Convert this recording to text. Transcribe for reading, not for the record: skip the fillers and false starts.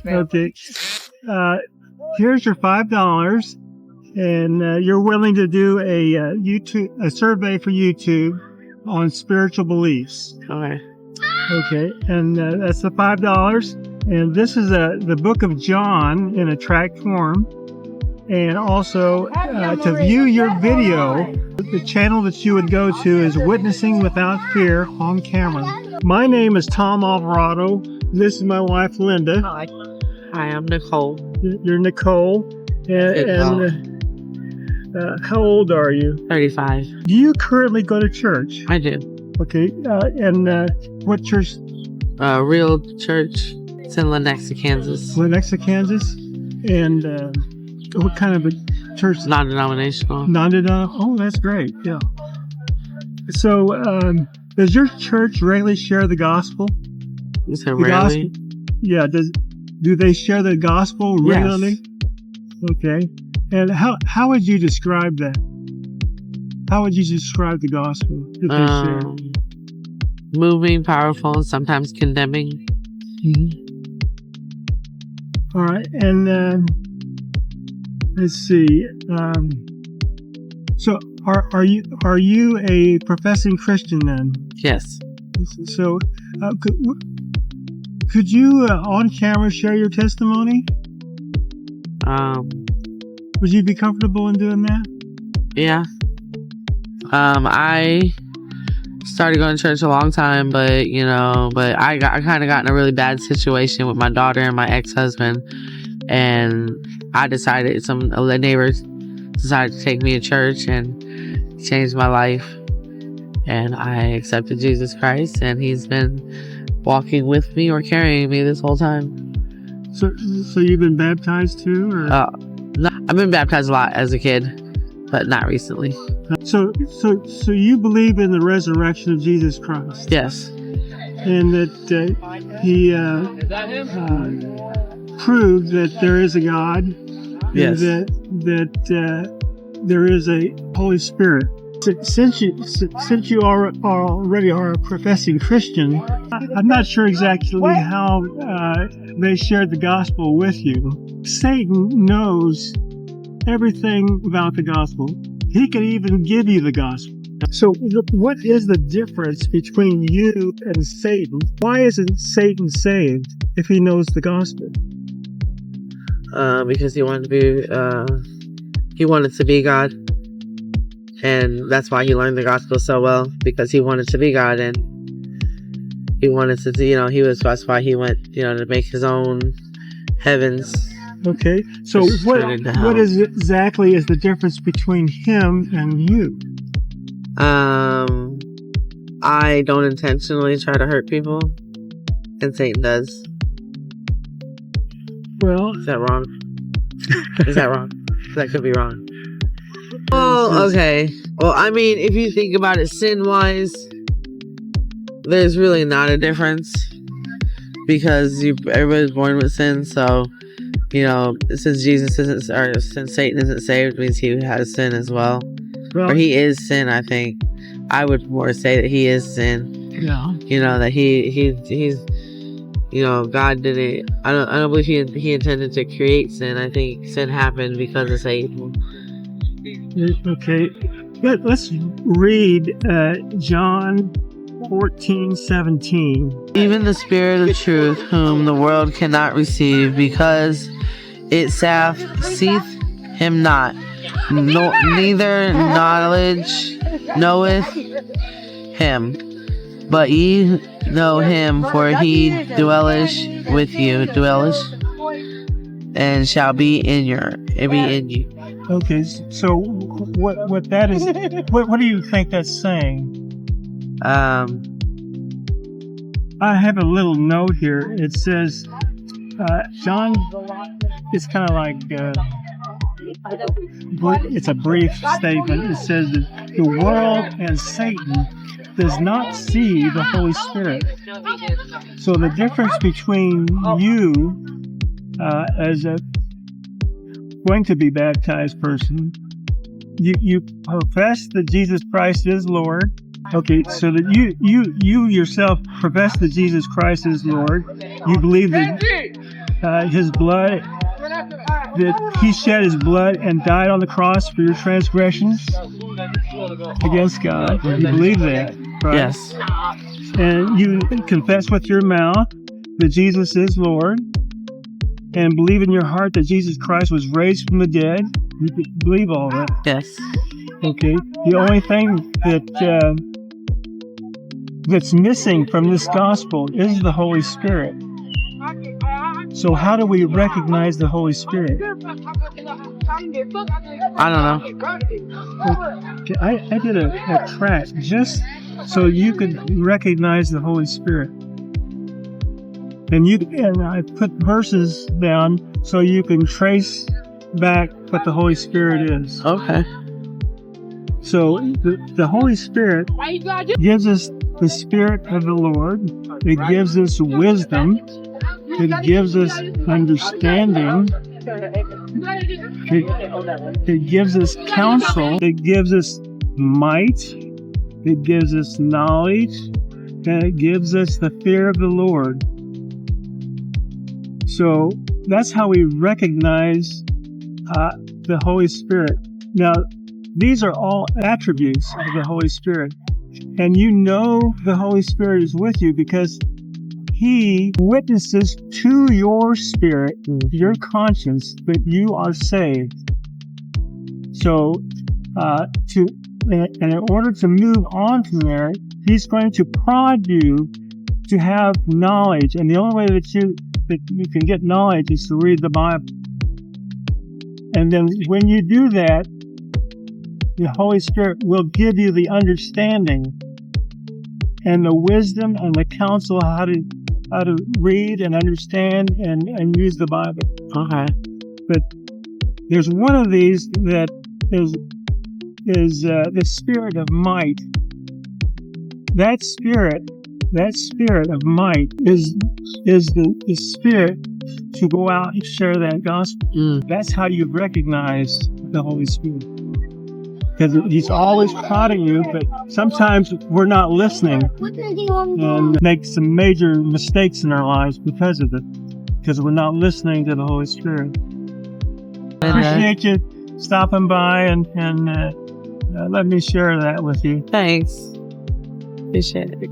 Okay. Here's your $5, and you're willing to do a survey for YouTube on spiritual beliefs. Okay. Okay, and that's the $5. And this is the Book of John in a tract form. And also, to view your video, the channel that you would go to is Witnessing Without Fear on Camera. My name is Tom Alvarado. This is my wife, Linda. Hi, I'm Nicole. You're Nicole. And how old are you? 35. Do you currently go to church? I do. Okay. And what church? Real Church. It's in Lenexa, Kansas. Lenexa, Kansas? And what kind of a church? Non-denominational. Non-denominational? Oh, that's great. Yeah. So, does your church regularly share the gospel? You said rarely? Yeah. Do they share the gospel regularly? Yes. Okay. And how would you describe that? How would you describe the gospel that they share? Moving, powerful, and sometimes condemning. Mm-hmm. All right. And let's see. So are you a professing Christian then? Yes. So could you on camera share your testimony? Would you be comfortable in doing that? Yeah. I started going to church a long time, but I kind of got in a really bad situation with my daughter and my ex-husband, and I decided the neighbors decided to take me to church and changed my life, and I accepted Jesus Christ, and He's been walking with me or carrying me this whole time. So you've been baptized too, or? I've been baptized a lot as a kid, but not recently. So you believe in the resurrection of Jesus Christ? Yes. And that He proved that there is a God. Yes. And that there is a Holy Spirit. Since you already are a professing Christian, I'm not sure exactly how they shared the gospel with you. Satan knows everything about the gospel. He can even give you the gospel. So what is the difference between you and Satan? Why isn't Satan saved if he knows the gospel? Because he wanted to be God. And that's why he learned the gospel so well, because he wanted to be God, and he wanted to, that's why he went, to make his own heavens. Okay, so what exactly is the difference between him and you? I don't intentionally try to hurt people, and Satan does. Well, is that wrong? Is that wrong? That could be wrong. Oh, okay. Well, I mean, if you think about it sin-wise, there's really not a difference, because everybody's born with sin. So, since since Satan isn't saved, means he has sin as well. Or he is sin, I think. I would more say that he is sin. Yeah. That he's God didn't. I don't believe he intended to create sin. I think sin happened because of Satan. Okay, let's read John 14:17. Even the Spirit of truth, whom the world cannot receive, because it seeth him not, neither knoweth him. But ye know him, for he dwelleth with you, and shall be in you. Okay, so what that is? What do you think that's saying? I have a little note here. It says, John. It's kind of like it's a brief statement. It says that the world and Satan does not see the Holy Spirit. So the difference between you as a going to be baptized person, you profess that Jesus Christ is Lord. Okay, so that you yourself profess that Jesus Christ is Lord. You believe that his blood, that he shed his blood and died on the cross for your transgressions against God. You believe that, right? Yes. And you confess with your mouth that Jesus is Lord, and believe in your heart that Jesus Christ was raised from the dead. You believe all that. Yes. Okay. The only thing that that's missing from this gospel is the Holy Spirit. So how do we recognize the Holy Spirit? I don't know. Okay, I did a track just so you could recognize the Holy Spirit. And I put verses down so you can trace back what the Holy Spirit is. Okay. So the Holy Spirit gives us the Spirit of the Lord. It gives us wisdom. It gives us understanding. It gives us counsel. It gives us might. It gives us knowledge. And it gives us the fear of the Lord. So that's how we recognize the Holy Spirit. Now, these are all attributes of the Holy Spirit. And you know the Holy Spirit is with you because He witnesses to your spirit, your conscience, that you are saved. So, in order to move on from there, He's going to prod you to have knowledge. And the only way that you can get knowledge is to read the Bible. And then when you do that, the Holy Spirit will give you the understanding and the wisdom and the counsel how to read and understand and use the Bible. Okay. But there's one of these that is the spirit of might. That spirit of might is the spirit to go out and share that gospel. That's how you recognize the Holy Spirit. Because He's always prodding you, but sometimes we're not listening and make some major mistakes in our lives because of it. Because we're not listening to the Holy Spirit. Appreciate you stopping by and let me share that with you. Thanks. Appreciate it.